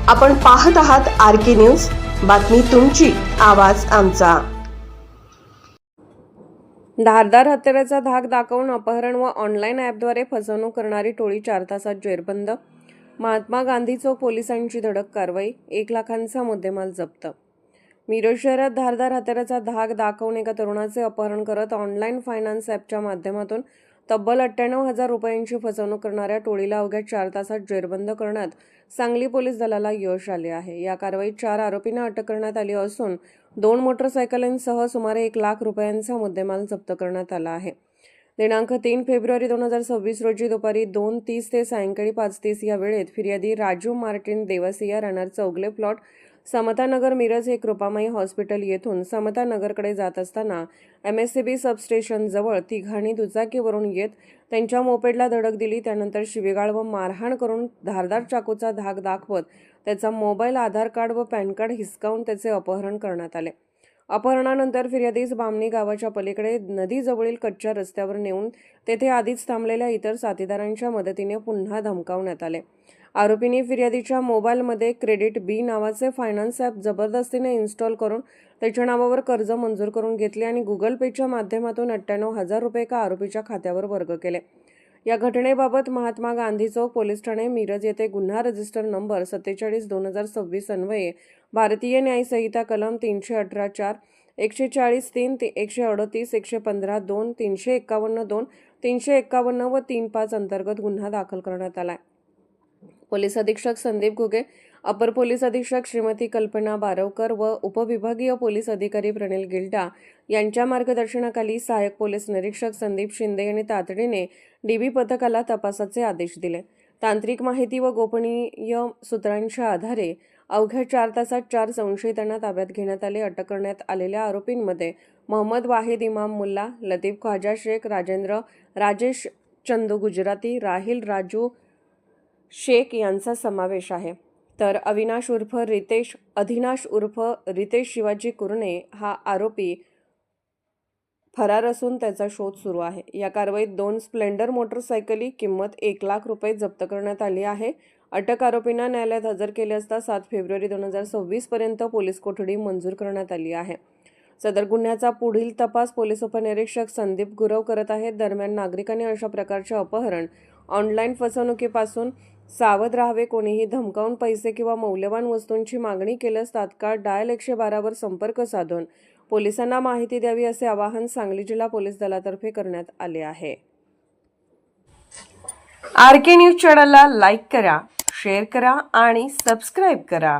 आपण पाहत आहात आर.के. न्यूज. बातमी तुमची, आवाज आमचा. धारदार हत्याराचा धाक दाखवून अपहरण व ऑनलाईन ॲपद्वारे फसवणूक करणारी टोळी 4 तासात जेरबंद. महात्मा गांधी चौक पोलिसांची धडक कारवाई. 1 लाखांचा मुद्देमाल जप्त. मिरज शहरात धारदार हत्याराचा धाक दाखवून एका तरुणाचे अपहरण करत ऑनलाईन फायनान्स ॲपच्या माध्यमातून तब्बल 98,000 रुपयांची फसवणूक करणाऱ्या टोळीला अवघ्या 4 तासात जेरबंद करण्यात सांगली पोलीस दलाला यश आले आहे. या कारवाईत 4 आरोपींना अटक करण्यात आली असून 2 मोटरसायकलींसह सुमारे 1 लाख रुपयांचा मुद्देमाल जप्त करण्यात आला आहे. दिनांक 3 फेब्रुवारी 2026 रोजी दुपारी 2:30 ते सायंकाळी 5:30 या वेळेत फिर्यादी राजू मार्टिन देवासिया राहणार चौगले प्लॉट समतानगर मिरज हे कृपामाई हॉस्पिटल येथून समतानगरकडे जात असताना MSCB सबस्टेशन जवळ तिघांनी दुचाकीवरून येत त्यांच्या मोपेडला धडक दिली. त्यानंतर शिवीगाळ व मारहाण करून धारदार चाकूचा धाक दाखवत त्याचा मोबाईल, आधार कार्ड व पॅन कार्ड हिसकावून त्याचे अपहरण करण्यात आले. अपहरणानंतर फिर्यादीस बामणी गावाच्या पलीकडे नदीजवळील कच्च्या रस्त्यावर नेऊन तेथे आधीच थांबलेल्या इतर साथीदारांच्या मदतीने पुन्हा धमकावण्यात आले. आरोपींनी फिर्यादीच्या मोबाईलमध्ये क्रेडिट बी नावाचे फायनान्स ॲप जबरदस्तीने इन्स्टॉल करून त्याच्या नावावर कर्ज मंजूर करून घेतले आणि गुगल पेच्या माध्यमातून 98,000 रुपये एका आरोपीच्या खात्यावर वर्ग केले. या घटनेबाबत महात्मा गांधी चौक पोलीस ठाणे मिरज येथे गुन्हा रजिस्टर नंबर 47/2026 अन्वये भारतीय न्याय संहिता कलम 318(4), 140(3), 138, 115(2), 351(2), 351 व 35 अंतर्गत गुन्हा दाखल करण्यात आला. पोलीस अधीक्षक संदीप घुगे, अपर पोलीस अधीक्षक श्रीमती कल्पना बारवकर व उपविभागीय पोलीस अधिकारी प्रणिल गिल्डा यांच्या मार्गदर्शनाखाली सहाय्यक पोलीस निरीक्षक संदीप शिंदे यांनी तातडीने DB पथकाला तपासाचे आदेश दिले. तांत्रिक माहिती व गोपनीय सूत्रांच्या आधारे अवघ्या 4 तासात 4 संशयितांना ताब्यात घेण्यात आले. अटक करण्यात आलेल्या आरोपींमध्ये मोहम्मद वाहिद इमाम मुल्ला, लतीफ ख्वाजा शेख, राजेंद्र राजेश चंदू गुजराती, राहिल राजू शेख यांचा समावेश आहे. तर अविनाश उर्फ रितेश, अधिनाश उर्फ रितेश शिवाजी कुरणे हा आरोपी फरार असून त्याचा शोध सुरू आहे. या कारवाईत 2 स्प्लेंडर मोटरसायकली किंमत 1 लाख रुपये जप्त करण्यात आली आहे. अटक आरोपींना न्यायालयात हजर केले असता 7 फेब्रुवारी 2026 पर्यंत पोलीस कोठडी मंजूर करण्यात आली आहे. सदर गुन्ह्याचा पुढील तपास पोलीस उपनिरीक्षक संदीप गुरव करत आहेत. दरम्यान नागरिकांनी अशा प्रकारच्या अपहरण, ऑनलाईन फसवणुकीपासून सावध राहावे. कोणीही धमकावून पैसे किंवा मौल्यवान वस्तूंची मागणी केल्यास तात्काळ डायल 112 वर संपर्क साधून पोलिसांना माहिती द्यावी असे आवाहन सांगली जिल्हा पोलीस दलातर्फे करण्यात आले आहे. आर.के. न्यूज चॅनलला लाईक करा, शेअर करा आणि सबस्क्राईब करा.